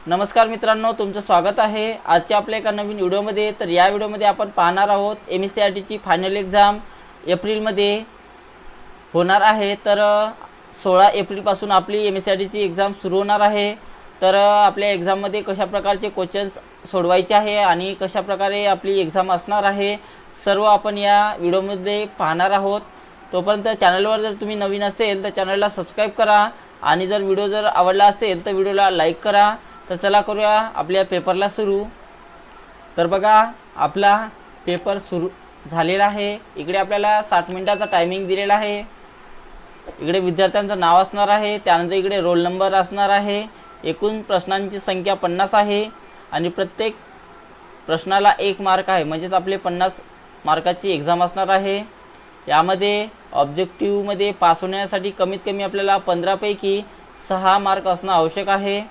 नमस्कार मित्रांनो, तुमचं स्वागत आहे आजच्या आपल्या एका नवीन व्हिडिओमध्ये। तर या व्हिडिओमध्ये आपण पाहणार आहोत MSCRTची फायनल एक्झाम एप्रिलमध्ये होणार आहे। तर 16 एप्रिलपासून आपली MSCRTची एक्झाम सुरू होणार आहे। तर आपल्या एक्झाममध्ये कशा प्रकारचे क्वेश्चन्स सोडवायचे आहे आणि कशा प्रकारे आपली एक्झाम असणार आहे सर्व आपण या व्हिडिओमध्ये पाहणार आहोत। तोपर्यंत चॅनलवर जर तुम्ही नवीन असेल तर चॅनलला सबस्क्राइब करा आणि जर व्हिडिओ जर आवडला असेल तर व्हिडिओला लाईक करा। तर चला करूया आपल्या पेपरला सुरू। तर बघा आपला पेपर सुरू झालेला आहे। इकडे आपल्याला 60 मिनिटाचा टायमिंग दिलेला आहे। इकडे विद्यार्थ्यांचं नाव असणार आहे, त्यानंतर इकडे रोल नंबर असणार आहे। एकूण प्रश्नांची संख्या 50 आहे आणि प्रत्येक प्रश्नाला 1 मार्क आहे, म्हणजे आपले 50 मार्काची एक्झाम असणार आहे। यामध्ये ऑब्जेक्टिव्ह मध्ये पास होण्यासाठी कमीत कमी आपल्याला 15 पैकी 6 मार्क असणे आवश्यक आहे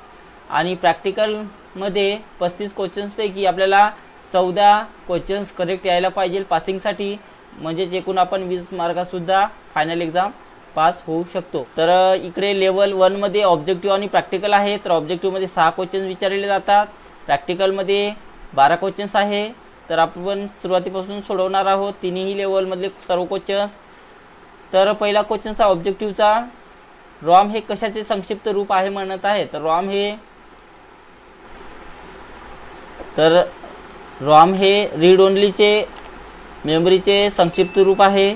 आणि प्रॅक्टिकल मध्ये 35 क्वेश्चन्स पैकी आपल्याला 14 क्वेश्चन्स करेक्ट यायला पाहिजे पासिंगसाठी, म्हणजे एकूण आपण 20 मार्कासुद्धा फायनल एक्झाम पास होऊ शकतो। तर इकडे लेवल 1 मध्ये ऑब्जेक्टिव्ह आणि प्रॅक्टिकल आहे। तर ऑब्जेक्टिव्ह मध्ये 6 क्वेश्चन्स विचारले जातात, प्रॅक्टिकल मध्ये 12 क्वेश्चन्स आहे। तर आपण सुरुवातीपासून सोडवणार आहोत तिन्ही लेवल मधले सर्व क्वेश्चन्स। तर पहिला क्वेश्चनचा ऑब्जेक्टिव्हचा, रॉम हे कशाचे संक्षिप्त रूप आहे म्हणत आहे। तर रॉम हे रीड ओनलीचे मेमरीचे संक्षिप्त रूप आहे।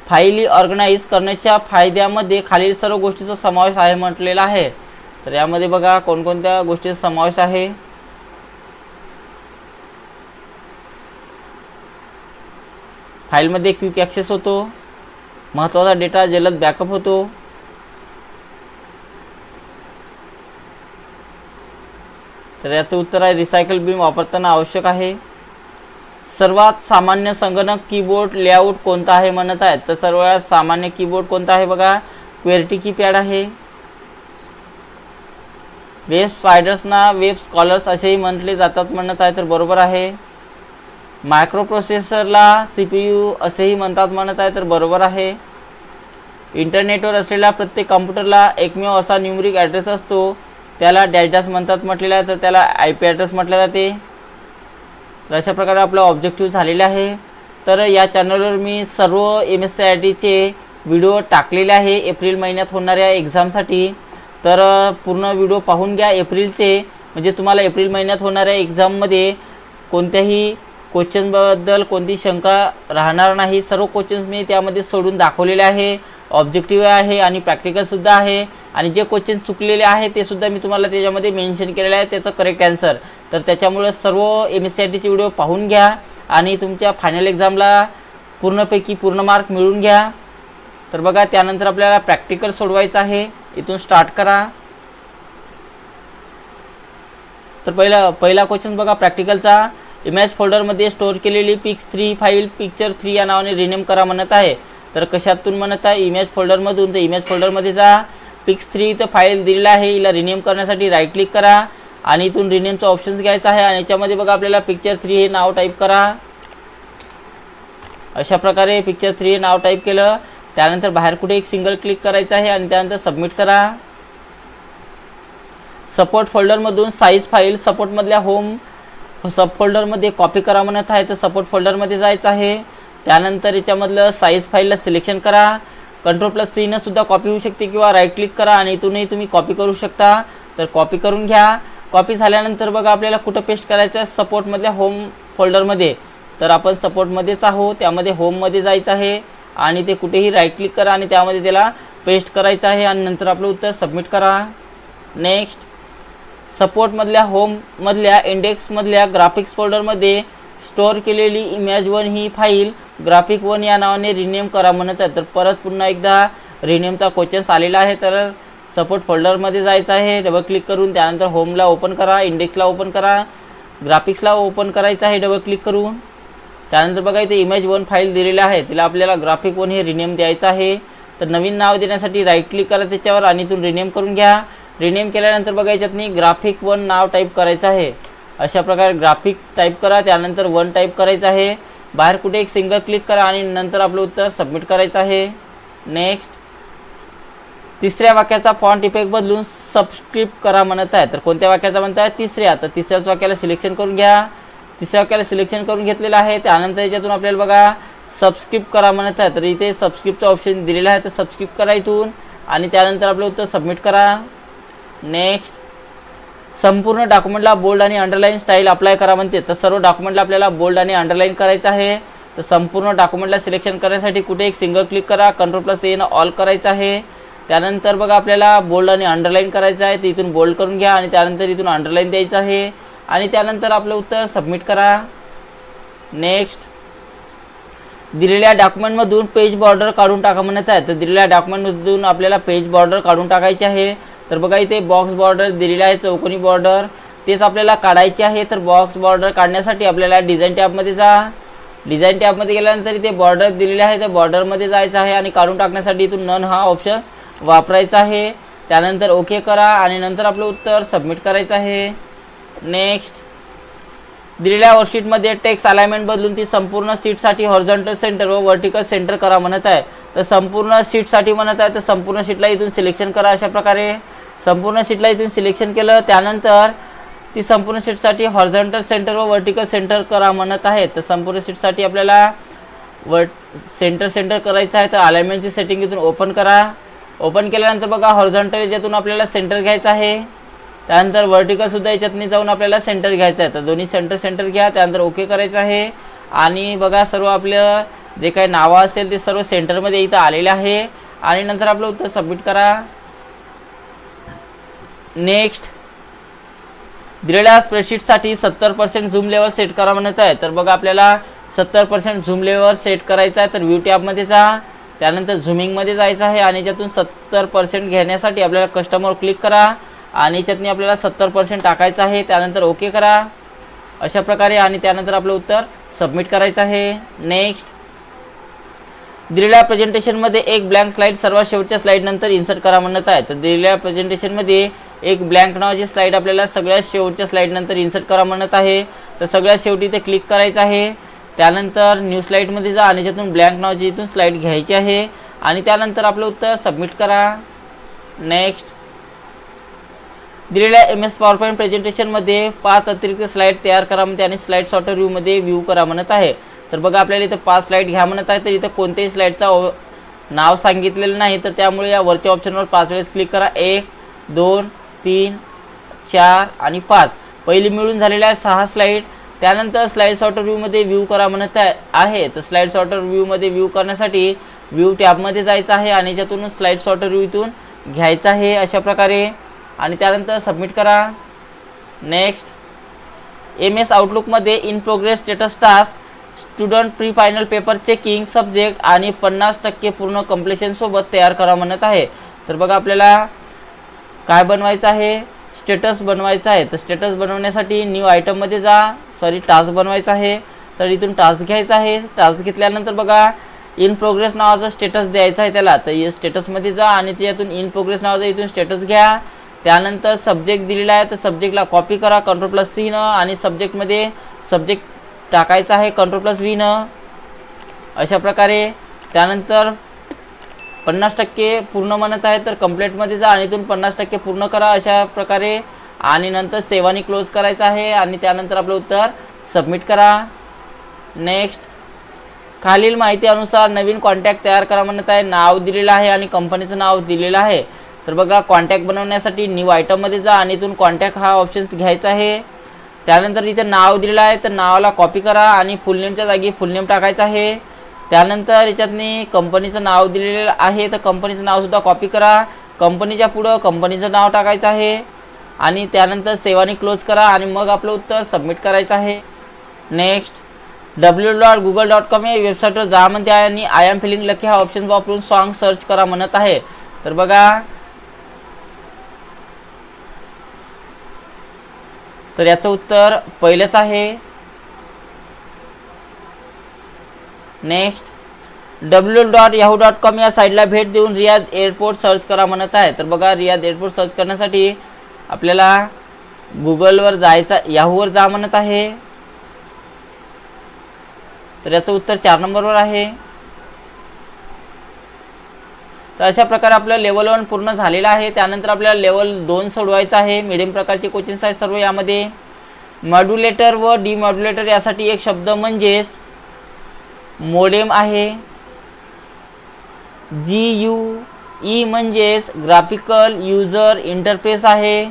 फाइल ऑर्गनाइज करण्याच्या फायद्यामध्ये खालील सर्व गोष्टींचा समावेश आहे म्हटलेला आहे। तर यामध्ये बघा कोणकोणत्या गोष्टींचा समावेश आहे। फाईलमध्ये क्विक ॲक्सेस होतो, महत्त्वाचा डेटा जलद बॅकअप होतो, तर याचं उत्तर आहे रिसायकल बिन वापरताना आवश्यक आहे। सर्वात सामान्य संगणक कीबोर्ड लेआउट कोणता आहे म्हणत आहे। तर सर्वात सामान्य कीबोर्ड कोणता आहे बघा, क्वेर्टी कीपॅड आहे। वेब स्पायडर्सना वेब स्कॉलर्स असेही म्हटले जातात म्हणत आहे, तर बरोबर आहे। मायक्रो प्रोसेसरला CPU असेही म्हणतात म्हणत आहे, तर बरोबर आहे। इंटरनेटवर असलेल्या प्रत्येक कॉम्प्युटरला एकमेव असा न्यूमरिक ॲड्रेस असतो, त्याला डॅश म्हणतात म्हटलेला आहे, तर त्याला IP ॲड्रेस म्हटले जाते। तर अशा प्रकारे आपला ऑब्जेक्टिव्ह झालेला आहे। तर या चॅनलवर मी सर्व MSCRTचे व्हिडिओ टाकलेले आहे एप्रिल महिन्यात होणाऱ्या एक्झामसाठी। तर पूर्ण व्हिडिओ पाहून घ्या एप्रिलचे, म्हणजे तुम्हाला एप्रिल महिन्यात होणाऱ्या एक्झाममध्ये कोणत्याही क्वेश्चनबद्दल कोणती शंका राहणार नाही। सर्व क्वेश्चन्स मी त्यामध्ये सोडून दाखवलेले आहे। ऑब्जेक्टिव्ह आहे आणि प्रॅक्टिकलसुद्धा आहे, आणि जे क्वेश्चन चुकलेले आहे ते सुद्धा मी तुम्हाला त्याच्यामध्ये मेन्शन केलेलं आहे त्याचं करेक्ट आन्सर। तर त्याच्यामुळे सर्व MSCRTचे व्हिडिओ पाहून घ्या आणि तुमच्या फायनल एक्झामला पूर्णपैकी पूर्ण मार्क मिळवून घ्या। तर बघा त्यानंतर आपल्याला प्रॅक्टिकल सोडवायचं आहे, इथून स्टार्ट करा। तर पहिला क्वेश्चन बघा प्रॅक्टिकलचा, इमेज फोल्डरमध्ये स्टोअर केलेली पिक्स3 फाईल पिक्चर3 या नावाने रिनेम करा म्हणत आहे। तर कशातून म्हणत आहे, इमेज फोल्डरमधून। तर इमेज फोल्डरमध्ये जा, पिक्स3 इथं फाईल दिलेला आहे, हिला रिनेम करण्यासाठी राईट क्लिक करा आणि इथून रिनेमचा ऑप्शन्स घ्यायचा आहे आणि याच्यामध्ये बघा आपल्याला पिक्चर3 हे नाव टाईप करा। अशा प्रकारे पिक्चर3 हे नाव टाईप केलं, त्यानंतर बाहेर कुठे एक सिंगल क्लिक करायचं आहे आणि त्यानंतर सबमिट करा। सपोर्ट फोल्डरमधून साईज फाईल सपोर्टमधल्या होम सब फोल्डरमध्ये कॉपी करा म्हणत आहे, तर सपोर्ट फोल्डरमध्ये जायचं आहे। त्यानंतर याच्यामधलं साईज फाईलला सिलेक्शन करा, Ctrl+C ने सुद्धा कॉपी होऊ शकते किंवा राईट क्लिक करा आणि इथूनही तुम्ही कॉपी करू शकता। तर कॉपी करून घ्या। कॉपी झाल्यानंतर बघा आपल्याला कुठं पेस्ट करायचं आहे, सपोर्टमधल्या होम फोल्डरमध्ये। तर आपण सपोर्टमध्येच आहोत, त्यामध्ये होममध्ये जायचं आहे आणि ते कुठेही राईट क्लिक करा आणि त्यामध्ये त्याला पेस्ट करायचं आहे आणि नंतर आपलं उत्तर सबमिट करा। नेक्स्ट, सपोर्टमधल्या होममधल्या इंडेक्समधल्या ग्राफिक्स फोल्डरमध्ये स्टोअर केलेली इमेज1 ही फाईल ग्राफिक1 या नावाने रिनेम करा म्हणत आहे। तर परत पुन्हा एकदा रिनेमचा क्वेश्चन आलेला आहे। तर सपोर्ट फोल्डरमध्ये जायचं आहे, डबल क्लिक करून त्यानंतर होमला ओपन करा, इंडेक्सला ओपन करा, ग्राफिक्सला ओपन करायचं आहे डबल क्लिक करून। त्यानंतर बघा इथे इमेज1 फाईल दिलेली आहे, तिला आपल्याला ग्राफिक1 हे रिनेम द्यायचं आहे। तर नवीन नाव देण्यासाठी राईट क्लिक करा त्याच्यावर आणि इथून रिनेम करून घ्या। रिनेम केल्यानंतर बघा याच्यातनी ग्राफिक1 नाव टाईप करायचं आहे। अशा प्रकारे ग्राफिक टाईप करा, त्यानंतर 1 टाईप करायचं आहे, बाहेर कुठे एक सिंगल क्लिक करा आणि नंतर आपलं उत्तर सबमिट करायचं आहे। नेक्स्ट, तिसऱ्या वाक्याचा फॉन्ट इफेक्ट बदलून सबस्क्रिप्ट करा म्हणत आहे. तर कोणत्या वाक्याचा म्हणत आहे? तिसऱ्या. तर तिसऱ्याच वाक्याला सिलेक्शन करून घ्या. तिसऱ्या वाक्याला सिलेक्शन करून घेतलेलं आहे. त्यानंतर याच्यातून आपल्याला बघा सबस्क्रिप्ट करा म्हणत आहे. तर इथे सबस्क्रिप्टचा ऑप्शन दिलेला आहे. तर सबस्क्रिप्ट करा इथून आणि त्यानंतर आपलं उत्तर सबमिट करा. नेक्स्ट, संपूर्ण डॉक्युमेंटला बोल्ड आणि अंडरलाईन स्टाईल अप्लाय करा म्हणते. तर सर्व डॉक्युमेंटला आपल्याला बोल्ड आणि अंडरलाईन करायचं आहे. तर संपूर्ण डॉक्युमेंटला सिलेक्शन करण्यासाठी कुठे एक सिंगल क्लिक करा, Ctrl+A न ऑल करायचं आहे. त्यानंतर बघा आपल्याला बोल्ड आणि अंडरलाईन करायचं आहे. तर इथून बोल्ड करून घ्या आणि त्यानंतर इथून अंडरलाईन द्यायचं आहे आणि त्यानंतर आपलं उत्तर सबमिट करा. नेक्स्ट, दिलेल्या डॉक्युमेंटमधून पेज बॉर्डर काढून टाका म्हणत आहे. तर दिलेल्या डॉक्युमेंटमधून आपल्याला पेज बॉर्डर काढून टाकायची आहे. तर बघा इथे बॉक्स बॉर्डर दिलेला आहे, चौकोनी बॉर्डर, तेच आपल्याला काढायचे आहे. तर बॉक्स बॉर्डर काढण्यासाठी आपल्याला डिझाईन टॅबमध्ये जा. डिझाईन टॅबमध्ये गेल्यानंतर इथे बॉर्डर दिलेले आहे, तर बॉर्डरमध्ये जायचं आहे आणि काढून टाकण्यासाठी इथून नन हा ऑप्शन वापरायचा आहे. त्यानंतर ओके करा आणि नंतर आपलं उत्तर सबमिट करायचं आहे. नेक्स्ट, दिलेल्या वर्कशीटमध्ये टेक्स्ट अलाइनमेंट बदलून ती संपूर्ण सीटसाठी हॉरिझॉन्टल सेंटर व व्हर्टिकल सेंटर करा म्हणत आहे. तर संपूर्ण सीटसाठी म्हणत आहे, तर संपूर्ण सीटला इथून सिलेक्शन करा. अशा प्रकारे संपूर्ण सीटला इथून सिलेक्शन केलं त्यानंतर ती संपूर्ण सीटसाठी हॉरिझॉन्टल सेंटर व व्हर्टिकल सेंटर करा म्हणत आहे. तर संपूर्ण सीटसाठी आपल्याला सेंटर करायचं आहे. तर अलाइनमेंटची सेटिंग इथून ओपन करा. ओपन केल्यानंतर बघा हॉरिझॉन्टल याच्यातून आपल्याला सेंटर घ्यायचं आहे. त्यानंतर व्हर्टिकल सुद्धा याच्यातनी जाऊन आपल्याला सेंटर घ्यायचं आहे. तर दोन्ही सेंटर घ्या. त्यानंतर ओके करायचं आहे आणि बघा सर्व आपलं जे काही नावं असेल ते सर्व सेंटरमध्ये इथं आलेले आहे आणि नंतर आपलं उत्तर सबमिट करा. नेक्स्ट, दिलेल्या स्प्रेडशीटसाठी 70% झूम लेवल सेट करा म्हणत आहे. तर बघा आपल्याला 70% झूम लेवल सेट करायचा आहे. तर व्ह्यू टॅबमध्ये जा. त्यानंतर झूमिंगमध्ये जायचं आहे आणि याच्यातून 70% घेण्यासाठी आपल्याला कस्टमर क्लिक करा आणि याच्यातनी आपल्याला 70% टाकायचं आहे. त्यानंतर ओके करा अशा प्रकारे आणि त्यानंतर आपलं उत्तर सबमिट करायचं आहे. नेक्स्ट, दिलेल्या प्रेझेंटेशनमध्ये एक ब्लँक स्लाईड सर्वात शेवटच्या स्लाईडनंतर इन्सर्ट करा म्हणत आहे. तर दिलेल्या प्रेझेंटेशनमध्ये एक ब्लँक नावाची स्लाईड आपल्याला सगळ्यात शेवटच्या स्लाईडनंतर इन्सर्ट करा म्हणत आहे. तर सगळ्यात शेवटी ते क्लिक करायचं आहे. त्यानंतर न्यू स्लाईडमध्ये जा आणि त्यातून ब्लँक नावाची इथून स्लाईड घ्यायची आहे आणि त्यानंतर आपलं उत्तर सबमिट करा. नेक्स्ट, दिलेल्या MS PowerPoint प्रेझेंटेशनमध्ये 5 अतिरिक्त स्लाईड तयार करा म्हणते आणि स्लाईड सॉर्टर व्ह्यूमध्ये व्ह्यू करा म्हणत आहे. तर बघा आपल्याला इथं 5 स्लाईड घ्या म्हणत आहे. तर इथं कोणत्याही स्लाईडचा नाव सांगितलेलं नाही. तर त्यामुळे या वरच्या ऑप्शनवर 5 वेळेस क्लिक करा. 1 2 3 4 आणि 5. पहिली मिळून झालेल्या 6 स्लाईड. त्यानंतर स्लाईड सॉर्टर व्ह्यूमध्ये व्ह्यू करा म्हणत आहे. तर स्लाईड सॉर्टर व्ह्यूमध्ये व्ह्यू करण्यासाठी व्ह्यू टॅबमध्ये जायचं आहे आणि याच्यातून स्लाईड सॉर्टर व्ह्यू इथून घ्यायचा आहे अशा प्रकारे आणि त्यानंतर सबमिट करा. नेक्स्ट, MS आउटलुकमध्ये in progress status task student pre final paper checking subject आणि 50% पूर्ण कंप्लीशन सोबत तयार करा म्हणत आहे. तर बघा आपल्याला काय बनवायचं आहे? स्टेटस बनवायचा आहे. तर स्टेटस बनवण्यासाठी न्यू आयटममध्ये जा. टास्क बनवायचा आहे. तर इथून टास्क घ्यायचा आहे. टास्क घेतल्यानंतर बघा इन प्रोग्रेस नावाचा स्टेटस द्यायचा आहे त्याला. तर या स्टेटसमध्ये जा आणि त्यातून इन प्रोग्रेस नावाचा इथून स्टेटस घ्या. त्यानंतर सब्जेक्ट दिलेला आहे. तर सब्जेक्टला कॉपी करा Ctrl+C न आणि सब्जेक्टमध्ये सब्जेक्ट टाकायचा आहे Ctrl+V न अशा प्रकारे. त्यानंतर 50% पूर्ण म्हणत आहे. तर कंप्लीटमध्ये जा आणि इथून 50% पूर्ण करा अशा प्रकारे आणि नंतर सेव्ह आणि क्लोज करायचं आहे आणि त्यानंतर आपलं उत्तर सबमिट करा. नेक्स्ट, खालील माहिती अनुसार नवीन कॉन्टॅक्ट तयार करा म्हणत आहे. नाव दिलेलं आहे आणि कंपनीचं नाव दिलेलं आहे. तर बघा कॉन्टॅक्ट बनवण्यासाठी न्यू आयटममध्ये जा आणि इथून कॉन्टॅक्ट हा ऑप्शन्स घ्यायचा आहे. त्यानंतर इथे नाव दिलेलं आहे. तर नावाला कॉपी करा आणि फुल नेमच्या जागी फुल नेम टाकायचं आहे. त्यानंतर याच्यातनी कंपनीचं नाव दिलेलं आहे. तर कंपनीचं नावसुद्धा कॉपी करा. कंपनीच्या पुढं कंपनीचं नाव टाकायचं आहे आणि त्यानंतर सेव्ह आणि क्लोज करा आणि मग आपलं उत्तर सबमिट करायचं आहे. नेक्स्ट, www.google.com या वेबसाईटवर जा म्हणते आहे आणि आय एम फिलिंग लकी हा ऑप्शन वापरून सॉन्ग सर्च करा म्हणत आहे. तर बघा तर याचं उत्तर पहिलेच आहे. नेक्स्ट, www.yahoo.com या साईडला भेट देऊन रियाद एअरपोर्ट सर्च करा म्हणत आहे. तर बघा रियाद एअरपोर्ट सर्च करण्यासाठी आपल्याला गुगलवर जायचं, याहूवर जा म्हणत आहे. तर याचं उत्तर 4 नंबरवर आहे. तर अशा प्रकारे आपलं लेवल 1 पूर्ण झालेलं आहे। त्यानंतर आपल्याला लेवल 2 सोडवायचं आहे। मीडियम प्रकारचे क्वेश्चन्स आहेत सर्व यामध्ये। मॉड्युलेटर व डिमॉड्युलेटर यासाठी एक शब्द म्हणजेच मोडेम आहे। GUE म्हणजेच ग्राफिकल यूजर इंटरफेस आहे।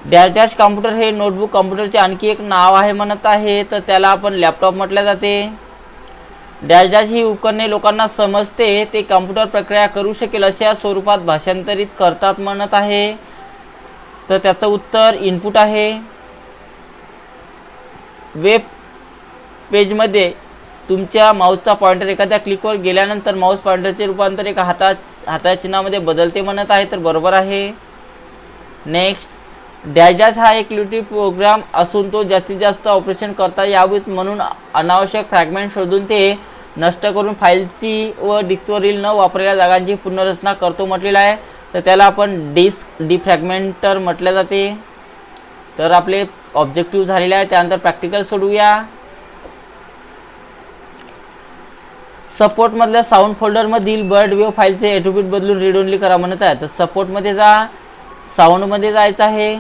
डॅश डॅश कॉम्प्युटर हे नोटबुक कॉम्प्युटरचे आणखी एक नाव आहे म्हणत आहे, तर त्याला आपण लॅपटॉप म्हटले जाते। डॅश डॅश ही उपकरणे लोकांना समजते ते कॉम्प्युटर प्रक्रिया करू शकेल अशा स्वरूपात भाषांतरित करतात म्हणत आहे, तर त्याचं उत्तर इनपुट आहे। वेब पेजमध्ये तुमच्या माऊसचा पॉइंटर एखाद्या क्लिकवर गेल्यानंतर माऊस पॉइंटरचे रूपांतर एका हाताच्या चिन्हामध्ये बदलते म्हणत आहे, तर बरोबर आहे। नेक्स्ट, डॅश डॅश हा एक युटिलिटी प्रोग्राम असून तो जास्तीत जास्त ऑपरेशन करता यावेत म्हणून अनावश्यक फ्रॅगमेंट शोधून ते नष्ट करून फाईलची व डिस्कवरील न वापरलेल्या जागांची पुनर्रचना करतो म्हटलेला आहे, तर त्याला आपण डिस्क डिफ्रॅगमेंटर म्हटले जाते। तर आपले ऑब्जेक्टिव्ह झालेले आहे। त्यानंतर प्रॅक्टिकल सोडूया। सपोर्ट मधल्या साऊंड फोल्डर मधील बर्ड वेव्ह फाईलचे ॲट्रिब्यूट बदलून रीड ओनली करा म्हणत आहे, तर सपोर्ट मध्ये जा, साऊंड मध्ये जायचं आहे।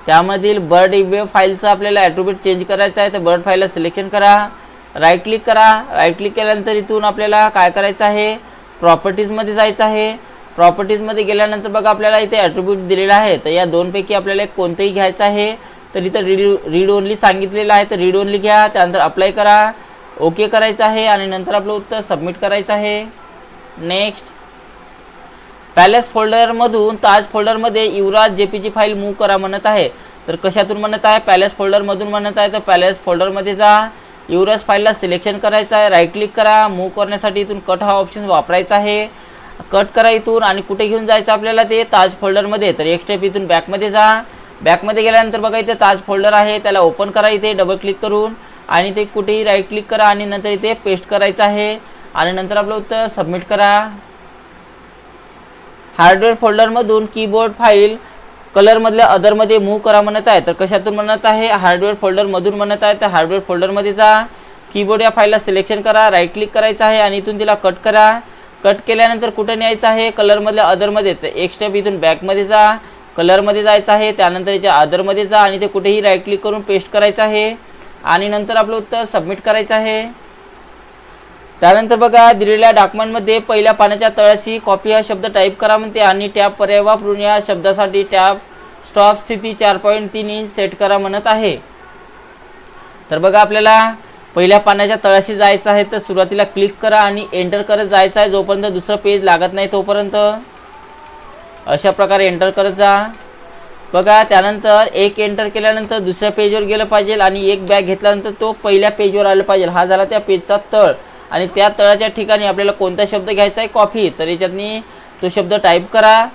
त्यामधील बर्ड वेव्ह फाईलचं आपल्याला ॲट्रिब्यूट चेंज करायचं आहे, तर बर्ड फाईलला सिलेक्शन करा, राईट क्लिक करा। राईट क्लिक केल्यानंतर इथून आपल्याला काय करायचं आहे, प्रॉपर्टीज मध्ये जायचं आहे। प्रॉपर्टीज मध्ये गेल्यानंतर बघा आपल्याला इथे ॲट्रिब्यूट दिलेला आहे, तर या दोनपैकी आपल्याला कोणतेही घ्यायचं आहे, तर इथं रीड ओनली सांगितलेलं आहे, तर रीड ओनली घ्या। त्यानंतर अप्लाय करा, ओके करायचं आहे आणि नंतर आपलं उत्तर सबमिट करायचं आहे। नेक्स्ट, पॅलेस फोल्डरमधून ताज फोल्डरमध्ये युवराज JPG फाईल मूव्ह करा म्हणत आहे, तर कशातून म्हणत आहे, पॅलेस फोल्डरमधून म्हणत आहे, तर पॅलेस फोल्डरमध्ये जा, युवराज फाईलला सिलेक्शन करायचं आहे, राईट क्लिक करा। मूव्ह करण्यासाठी इथून कट हा ऑप्शन वापरायचा आहे। कट करा इथून आणि कुठे घेऊन जायचं आपल्याला, ते ताज फोल्डरमध्ये। तर एक स्टेप इथून बॅकमध्ये जा, बॅकमध्ये गेल्यानंतर बघा इथे ताज फोल्डर आहे, त्याला ओपन करा इथे डबल क्लिक करून आणि ते कुठेही राईट क्लिक करा आणि नंतर इथे पेस्ट करायचं आहे आणि नंतर आपलं उत्तर सबमिट करा। हार्डवेअर फोल्डरमधून कीबोर्ड फाईल कलरमधल्या अदरमध्ये मूव्ह करा म्हणत आहे, तर कशातून म्हणत आहे, हार्डवेअर फोल्डरमधून म्हणत आहे, तर हार्डवेअर फोल्डरमध्ये जा, कीबोर्ड या फाईलला सिलेक्शन करा, राईट क्लिक करायचं आहे आणि इथून तिला कट करा। कट केल्यानंतर कुठे न्यायचं आहे, कलरमधल्या अदरमध्ये, तर एक स्टेप इथून बॅकमध्ये जा, कलरमध्ये जायचं आहे, त्यानंतर याच्या अदरमध्ये जा आणि ते कुठेही राईट क्लिक करून पेस्ट करायचं आहे आणि नंतर आपलं उत्तर सबमिट करायचं आहे। त्यानंतर बघा दिलेल्या डॉक्युमेंटमध्ये पहिल्या पानाच्या तळाशी कॉपी हा शब्द टाईप करा म्हणते आणि टॅब पर्याय वापरून या शब्दासाठी टॅब स्टॉप स्थिती 4.3 इंच सेट करा म्हणत आहे। तर बघा आपल्याला पहिल्या पानाच्या तळाशी जायचं आहे, तर सुरुवातीला क्लिक करा आणि एंटर करत जायचं आहे जोपर्यंत दुसरं पेज लागत नाही तोपर्यंत। अशा प्रकारे एंटर करत जा। बघा त्यानंतर एक एंटर केल्यानंतर दुसऱ्या पेजवर गेलं पाहिजे आणि एक बॅग घेतल्यानंतर तो पहिल्या पेजवर आलं पाहिजे। हा झाला त्या पेजचा तळ आणि त्या तळाच्या ठिकाणी आपल्याला कोणता शब्द घ्यायचा आहे, कॉफी, तर याच्यातनी तो शब्द टाईप करा।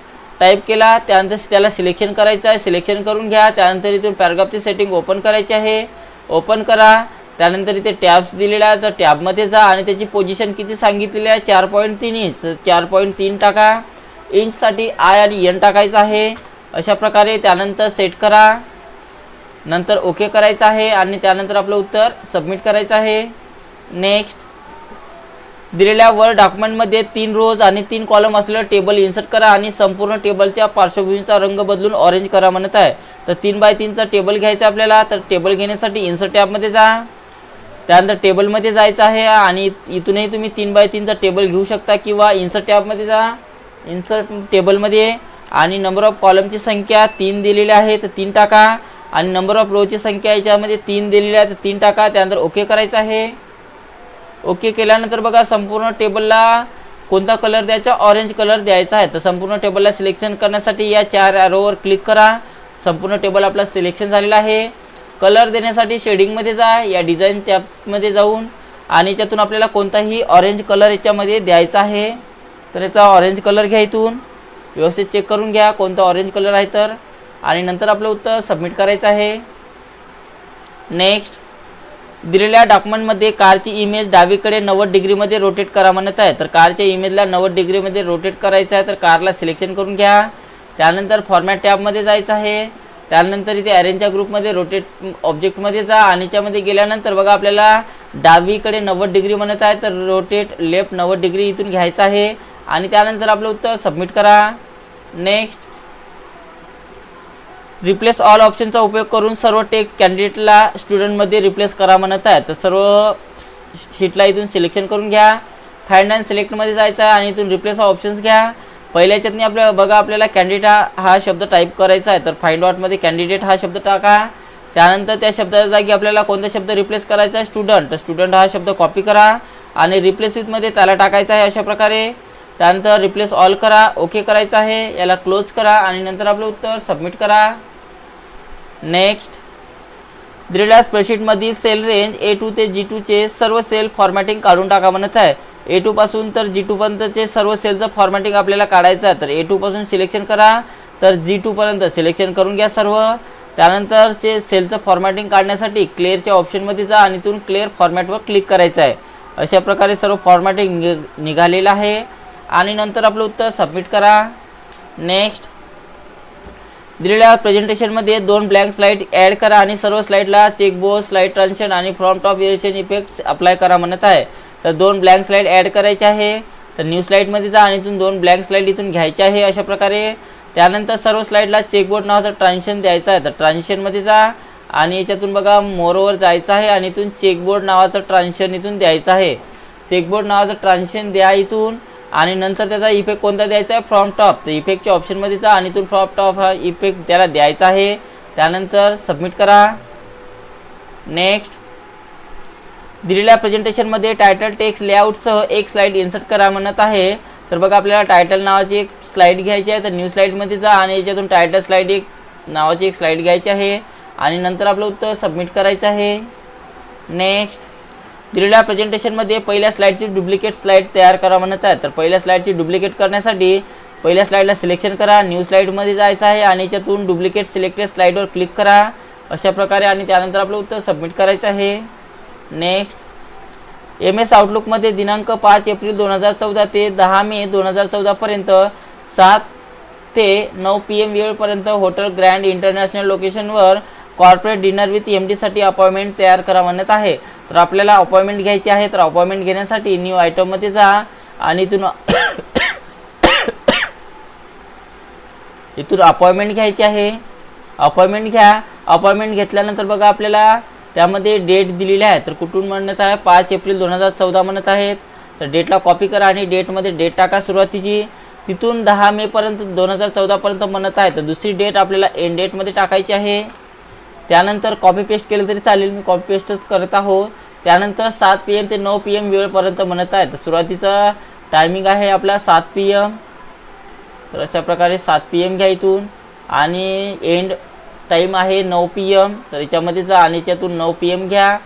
टाईप केला त्यानंतर त्याला सिलेक्शन करायचं आहे, सिलेक्शन करून घ्या। त्यानंतर इथून पॅराग्राफची सेटिंग ओपन करायची आहे, ओपन करा। त्यानंतर इथे टॅब्स दिलेला आहे, तर टॅबमध्ये जा आणि त्याची पोझिशन किती सांगितलेली आहे, 4.3 इंच, 4.3 टाका। इंचसाठी आय आणि एन टाकायचं आहे अशा प्रकारे। त्यानंतर सेट करा, नंतर ओके करायचं आहे आणि त्यानंतर आपलं उत्तर सबमिट करायचं आहे। नेक्स्ट, दिलेल्या वर डॉक्युमेंटमध्ये 3 रोज आणि 3 कॉलम असलेलं टेबल इन्सर्ट करा आणि संपूर्ण टेबलच्या पार्श्वभूमीचा रंग बदलून ऑरेंज करा म्हणत आहे। तर 3x3 चा टेबल घ्यायचा आपल्याला, तर टेबल घेण्यासाठी इन्सर्ट टॅबमध्ये जा, त्यानंतर टेबलमध्ये जायचं आहे आणि इथूनही तुम्ही 3x3 चा टेबल घेऊ शकता किंवा इन्सर्ट टॅबमध्ये जा, इन्सर्ट टेबलमध्ये आणि नंबर ऑफ कॉलमची संख्या 3 दिलेली आहे, तर 3 टाका आणि नंबर ऑफ रोची संख्या याच्यामध्ये 3 दिलेली आहे, तर 3 टाका। त्यानंतर ओके करायचं आहे। ओके केल्यानंतर बघा संपूर्ण टेबलला कोणता कलर द्यायचा, ऑरेंज कलर द्यायचा आहे। तर संपूर्ण टेबलला सिलेक्शन करण्यासाठी या 4 ॲरोवर क्लिक करा। संपूर्ण टेबल आपला सिलेक्शन झालेला आहे। कलर देण्यासाठी शेडिंगमध्ये जा, या डिझाईन टॅबमध्ये जाऊन आणि याच्यातून आपल्याला कोणताही ऑरेंज कलर याच्यामध्ये द्यायचा आहे, तर याचा ऑरेंज कलर घ्या। इथून व्यवस्थित चेक करून घ्या कोणता ऑरेंज कलर आहे तर, आणि नंतर आपलं उत्तर सबमिट करायचं आहे। नेक्स्ट, दिलेल्या डॉक्युमेंटमध्ये कारची इमेज डावीकडे 90 डिग्रीमध्ये रोटेट करा म्हणत आहे। तर कारच्या इमेजला 90 डिग्रीमध्ये रोटेट करायचं आहे, तर कारला सिलेक्शन करून घ्या। त्यानंतर फॉर्मॅट टॅबमध्ये जायचं आहे, त्यानंतर इथे अरेंजच्या ग्रुपमध्ये रोटेट ऑब्जेक्टमध्ये जा आणि याच्यामध्ये गेल्यानंतर बघा आपल्याला डावीकडे 90 डिग्री म्हणत आहे, तर रोटेट लेफ्ट 90 डिग्री इथून घ्यायचं आहे आणि त्यानंतर आपलं उत्तर सबमिट करा. नेक्स्ट, रिप्लेस ऑल ऑप्शनचा उपयोग करून सर्व टेक्स्ट कॅन्डिडेटला स्टुडंटमध्ये रिप्लेस करा म्हणत आहे. तर सर्व शीटला इथून सिलेक्शन करून घ्या. फाइंड अँड सिलेक्टमध्ये जायचं आहे आणि इथून रिप्लेस ऑप्शन्स घ्या. पहिल्या याच्यातनी आपल्याला बघा, आपल्याला कॅन्डिडेट हा शब्द टाईप करायचा आहे. तर फाइंड आउटमध्ये कॅन्डिडेट हा शब्द टाका. त्यानंतर त्या शब्दाच्या जागी आपल्याला कोणता शब्द रिप्लेस करायचा आहे, स्टुडंट. तर स्टुडंट हा शब्द कॉपी करा आणि रिप्लेस विथमध्ये त्याला टाकायचा आहे अशा प्रकारे. त्यानंतर रिप्लेस ऑल करा, ओके करायचं आहे, याला क्लोज करा आणि नंतर आपलं उत्तर सबमिट करा. नेक्स्ट, दिलेल्या स्प्रेडशीटमधील सेल रेंज A2 ते G2 चे सर्व सेल फॉर्मॅटिंग काढून टाका म्हणत आहे. A2 पासून तर G2 पर्यंतचे सर्व सेलचं फॉर्मॅटिंग आपल्याला काढायचं आहे. तर A2 पासून सिलेक्शन करा, तर G2 पर्यंत सिलेक्शन करून घ्या सर्व. त्यानंतर ते सेलचं फॉर्मॅटिंग काढण्यासाठी क्लिअरच्या ऑप्शनमध्ये जा आणि इथून क्लिअर फॉर्मॅटवर क्लिक करायचं आहे. अशा प्रकारे सर्व फॉर्मॅटिंग निघालेलं आहे आणि नंतर आपलं उत्तर सबमिट करा. नेक्स्ट, दिलेल्या प्रेझेंटेशनमध्ये 2 ब्लँक स्लाइड ॲड करा आणि सर्व स्लाइडला चेकबॉक्स, स्लाइड ट्रान्झिशन आणि फ्रॉम टॉप इरेशन इफेक्ट्स अप्लाय करा म्हणत आहे. तर 2 ब्लँक स्लाइड ॲड करायचे आहे. तर न्यू स्लाइडमध्ये जा आणि इथून 2 ब्लँक स्लाइड इथून घ्यायचे आहे अशा प्रकारे. त्यानंतर सर्व स्लाइडला चेकबोर्ड नावाचं ट्रान्झिशन द्यायचं आहे. तर ट्रान्झिशनमध्ये जा आणि याच्यातून बघा मोरवर जायचं आहे आणि इथून चेकबोर्ड नावाचं ट्रान्झिशन इथून द्यायचं आहे. चेकबोर्ड नावाचं ट्रान्झिशन द्या इथून आणि नंतर त्याचा इफेक्ट कोणता द्यायचा आहे, फ्रॉम टॉप. तर इफेक्टच्या ऑप्शनमध्ये जा आणि इथून फ्रॉम टॉप हा इफेक्ट त्याला द्यायचा आहे. त्यानंतर सबमिट करा. नेक्स्ट, दिलेल्या प्रेझेंटेशनमध्ये टायटल टेक्स्ट लेआउटसह एक स्लाइड इन्सर्ट करा म्हणत आहे. तर बघा, आपल्याला टायटल नावाची एक स्लाइड घ्यायची आहे. तर न्यू स्लाइडमध्ये जा आणि याच्यातून टायटल स्लाइड नावाची एक स्लाइड घ्यायची आहे आणि नंतर आपलं उत्तर सबमिट करायचं आहे. नेक्स्ट, दिलेल्या प्रेझेंटेशनमध्ये पहिल्या स्लाइडची डुप्लिकेट स्लाइड तयार करा म्हणत आहे. तर पहिल्या स्लाइडची डुप्लिकेट करण्यासाठी पहिल्या स्लाइडला सिलेक्शन करा, न्यू स्लाइडमध्ये जायचं आहे आणि याच्यातून डुप्लिकेट सिलेक्टेड स्लाइडवर क्लिक करा अशा प्रकारे आणि त्यानंतर आपलं उत्तर सबमिट करायचं आहे. नेक्स्ट, MS आउटलुकमध्ये दिनांक 5 एप्रिल 2014 ते 10 मे 2014 पर्यंत 7 ते 9 PM वेळपर्यंत हॉटेल ग्रँड इंटरनॅशनल लोकेशनवर कॉर्पोरेट डिनर विथ MD साठी अपॉइंटमेंट तयार करा म्हणत आहे. तर आपल्याला अपॉइंटमेंट घ्यायची आहे. तर अपॉइंटमेंट घेण्यासाठी न्यू आयटममध्ये जा आणि इथून अपॉइंटमेंट घ्यायची आहे. अपॉइंटमेंट घ्या. अपॉइंटमेंट घेतल्यानंतर बघा, आपल्याला त्यामध्ये डेट दिलेली आहे. तर कुठून म्हणत आहे, 5 एप्रिल 2014 म्हणत आहेत. तर डेटला कॉपी करा आणि डेटमध्ये डेट टाका सुरुवातीची. तिथून 10 मे पर्यंत 2014 पर्यंत म्हणत आहे. तर दुसरी डेट आपल्याला एंड डेटमध्ये टाकायची आहे. त्यानंतर कॉपी पेस्ट केलं तरी चालेल, मी कॉपी पेस्टच करत आहोत. त्यानंतर 7 PM ते 9 PM वेळपर्यंत म्हणत आहे. तर सुरुवातीचा टायमिंग आहे आपला 7 PM. तर अशा प्रकारे 7 PM घ्या इथून आणि एंड टाईम आहे 9 PM. तर याच्यामध्ये जा आणि याच्यातून 9 PM घ्या.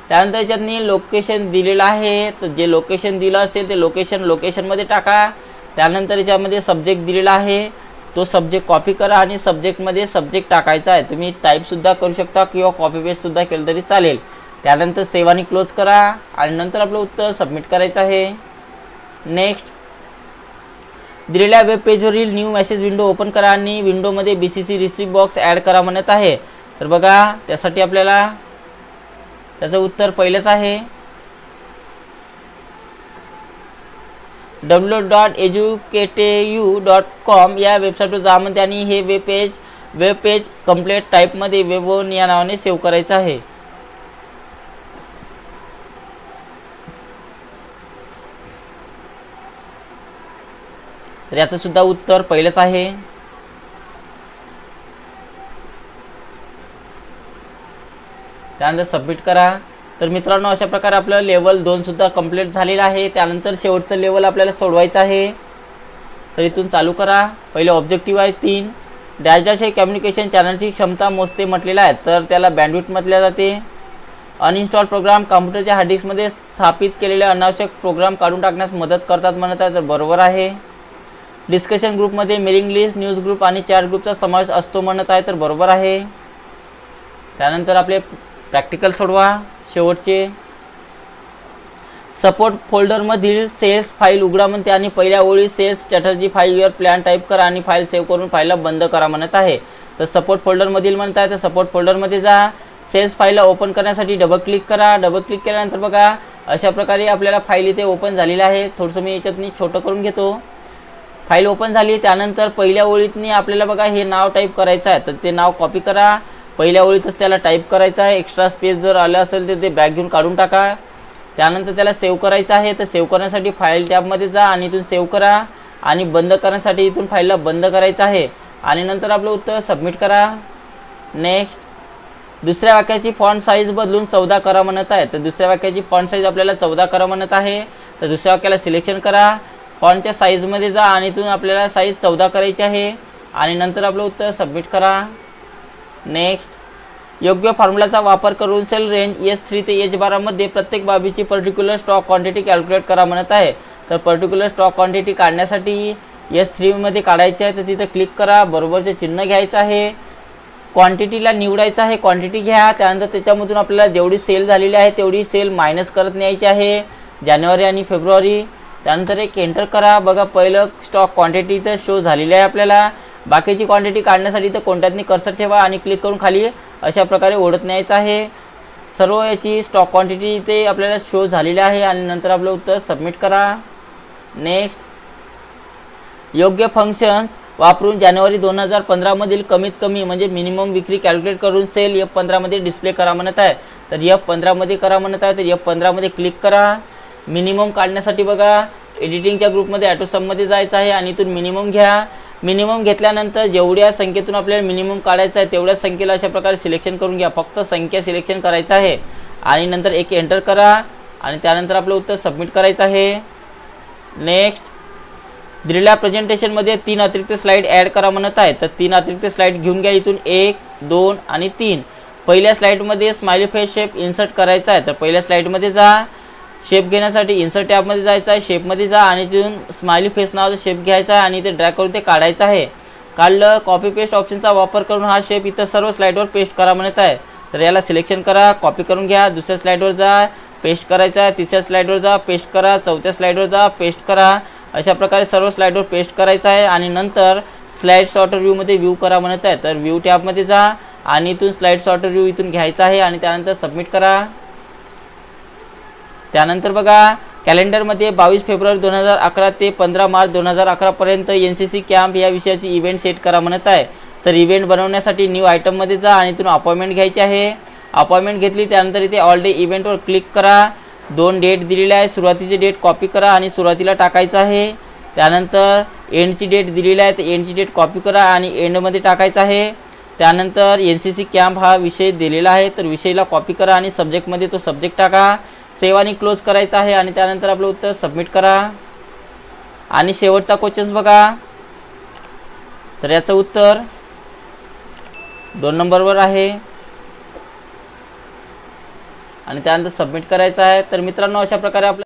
त्यानंतर याच्यातनी लोकेशन दिलेलं आहे. तर जे लोकेशन दिलं असेल ते लोकेशनमध्ये टाका. त्यानंतर याच्यामध्ये सब्जेक्ट दिलेला आहे, तो सब्जेक्ट कॉपी करा आणि सब्जेक्टमध्ये सब्जेक्ट टाकायचा आहे. तुम्ही टाईपसुद्धा करू शकता किंवा कॉपी पेस्टसुद्धा केलं तरी चालेल. त्यानंतर सेव्ह आणि क्लोज करा आणि नंतर आपलं उत्तर सबमिट करायचं आहे. नेक्स्ट, दिलेल्या वेब पेजवरील न्यू मेसेज विंडो ओपन करा आणि विंडोमध्ये BCC रिसिप्ट बॉक्स ॲड करा म्हणत आहे. तर बघा, त्यासाठी आपल्याला त्याचं उत्तर पहिलेच आहे. www.educateu.com या वेबसाईटवर जा म्हणते आणि हे वेब पेज कंप्लीट टाईपमध्ये वेब1 या नावाने सेव्ह करायचं आहे. तर याचं सुद्धा उत्तर पहिलेच आहे. त्यानंतर सबमिट करा. तर मित्रांनो, अशा प्रकारे आपलं लेवल 2 सुद्धा कंप्लीट झालेलं आहे. त्यानंतर शेवटचं लेवल आपल्याला सोडवायचं आहे. तर इथून चालू करा. पहिले ऑब्जेक्टिव्ह आहे 3. डॅश हे कम्युनिकेशन चॅनलची क्षमता मोजते म्हटलेलं आहे. तर त्याला बँडविड्थ म्हटले जाते. अनइन्स्टॉल प्रोग्राम कॉम्प्युटरच्या हार्ड डिस्कमध्ये स्थापित केलेले अनावश्यक प्रोग्राम काढून टाकण्यास मदत करतात म्हणत आहे. तर बरोबर आहे. डिस्कशन ग्रुपमध्ये मेलिंग लिस्ट, न्यूज ग्रुप आणि चॅट ग्रुपचा समावेश असतो म्हणत आहे. तर बरोबर आहे. त्यानंतर आपले प्रॅक्टिकल सोडवा शेवटचे. सपोर्ट फोल्डरमधील सेल्स फाईल उघडा म्हणते आणि पहिल्या ओळी sales strategy 5 year plan type करा आणि फाईल सेव्ह करून फाईलला बंद करा म्हणत आहे. तर सपोर्ट फोल्डरमधील म्हणत आहे. तर सपोर्ट फोल्डरमध्ये जा. सेल्स फाईलला ओपन करण्यासाठी डबल क्लिक करा. डबल क्लिक केल्यानंतर बघा अशा प्रकारे आपल्याला फाईल इथे ओपन झालेली आहे. थोडंसं मी याच्यातनी छोटं करून घेतो. फाईल ओपन झाली. त्यानंतर पहिल्या ओळीतनी आपल्याला बघा हे नाव टाईप करायचं आहे, तर ते नाव कॉपी करा. पहिल्या ओळीतच त्याला टाईप करायचं आहे. एक्स्ट्रा स्पेस जर आलं असेल तर ते बॅक घेऊन काढून टाका. त्यानंतर त्याला सेव्ह करायचं आहे, तर सेव्ह करण्यासाठी फाईल टॅबमध्ये जा आणि इथून सेव्ह करा आणि बंद करण्यासाठी इथून फाईलला बंद करायचं आहे आणि नंतर आपलं उत्तर सबमिट करा. नेक्स्ट. दुसऱ्या वाक्याची फॉन्ट साईज बदलून 14 करा म्हणत आहे, तर दुसऱ्या वाक्याची फॉन्ट साईज आपल्याला 14 करा म्हणत आहे. तर दुसऱ्या वाक्याला सिलेक्शन करा, फॉन्टच्या साईजमध्ये जा आणि इथून आपल्याला साईज 14 करायची आहे आणि नंतर आपलं उत्तर सबमिट करा. नेक्स्ट. योग्य फॉर्म्युलाचा वापर करून सेल रेंज S3 ते H12 मध्ये प्रत्येक बाबीची पर्टिक्युलर स्टॉक क्वांटिटी कॅल्क्युलेट करा म्हणत आहे. तर पर्टिक्युलर स्टॉक क्वांटिटी काढण्यासाठी S3 मध्ये काढायचे आहे, तर तिथं क्लिक करा, बरोबरचे चिन्ह घ्यायचं आहे, क्वांटिटीला निवडायचं आहे, क्वांटिटी घ्या. त्यानंतर त्याच्यामधून आपल्याला जेवढी सेल झालेली आहे तेवढी सेल मायनस करत न्यायची आहे, जानेवारी आणि फेब्रुवारी. त्यानंतर एक एंटर करा. बघा पहिलं स्टॉक क्वांटिटी इथं शो झालेली आहे आपल्याला. बाकीची क्वांटिटी काढण्यासाठी तर कोणत्यातनी कर्सर ठेवा आणि क्लिक करून खाली अशा प्रकारे ओढत न्यायचं आहे. सर्व याची स्टॉक क्वांटिटी इथे आपल्याला शो झालेली आहे आणि नंतर आपलं उत्तर सबमिट करा. नेक्स्ट. योग्य फंक्शन्स वापरून जानेवारी 2015 मधील कमीत कमी म्हणजे मिनिमम विक्री कॅल्क्युलेट करून सेल F15 मध्ये डिस्प्ले करा म्हणत आहे. तर F15 मध्ये करा म्हणत आहे, तर F15 मध्ये क्लिक करा. मिनिमम काढण्यासाठी बघा एडिटिंगच्या ग्रुपमध्ये ॲटोसममध्ये जायचं आहे आणि इथून मिनिमम घ्या. मिनिमम घेतल्यानंतर जेवढ्या संख्येतून आपल्याला मिनिमम काढायचं आहे तेवढ्या संख्येला अशा प्रकारे सिलेक्शन करून घ्या. फक्त संख्या सिलेक्शन करायचं आहे आणि नंतर एक एंटर करा आणि त्यानंतर आपलं उत्तर सबमिट करायचं आहे. नेक्स्ट. दिलेल्या प्रेझेंटेशनमध्ये 3 अतिरिक्त स्लाईड ॲड करा म्हणत आहे, तर 3 अतिरिक्त स्लाईड घेऊन घ्या. इथून 1, 2 आणि 3. पहिल्या स्लाईडमध्ये स्माइली फेस शेप इन्सर्ट करायचा आहे, तर पहिल्या स्लाईडमध्ये जा. शेप घेण्यासाठी इन्सर्ट टॅबमध्ये जायचं आहे, शेपमध्ये जा आणि तिथून स्माइली फेस नावाचा शेप घ्यायचा आहे आणि ते ड्रॅग करून ते काढायचं आहे. काढलं. कॉपी पेस्ट ऑप्शनचा वापर करून हा शेप इथं सर्व स्लाईडवर पेस्ट करा म्हणत आहे, तर याला सिलेक्शन करा, कॉपी करून घ्या. दुसऱ्या स्लाईडवर जा, पेस्ट करायचा आहे. तिसऱ्या स्लाईडवर जा, पेस्ट करा. चौथ्या स्लाईडवर जा, पेस्ट करा. अशा प्रकारे सर्व स्लाईडवर पेस्ट करायचं आहे आणि नंतर स्लाईड सॉर्टर व्ह्यूमध्ये व्ह्यू करा म्हणत आहे, तर व्ह्यू टॅबमध्ये जा आणि इथून स्लाईड सॉर्टर व्ह्यू इथून घ्यायचा आहे आणि त्यानंतर सबमिट करा. त्यानंतर बघा कॅलेंडरमध्ये 22 फेब्रुवारी 2011 ते 15 मार्च 2011 पर्यंत NCC कॅम्प या विषयाची इव्हेंट सेट करा म्हणत आहे. तर इव्हेंट बनवण्यासाठी न्यू आयटममध्ये जा आणि इथून अपॉइंटमेंट घ्यायची आहे. अपॉइंटमेंट घेतली त्यानंतर इथे ऑल डे इव्हेंटवर क्लिक करा. 2 डेट दिलेली आहे. सुरुवातीची डेट कॉपी करा आणि सुरुवातीला टाकायचं आहे. त्यानंतर एंडची डेट दिलेली आहे, तर एंडची डेट कॉपी करा आणि एंडमध्ये टाकायचं आहे. त्यानंतर NCC कॅम्प हा विषय दिलेला आहे, तर विषयाला कॉपी करा आणि सब्जेक्टमध्ये तो सब्जेक्ट टाका. सेव्ह आणि क्लोज करायचं आहे आणि त्यानंतर आपलं उत्तर सबमिट करा. आणि शेवटचा क्वेश्चन बघा, तर याचं उत्तर 2 नंबरवर आहे आणि त्यानंतर सबमिट करायचं आहे. तर मित्रांनो अशा प्रकारे आपलं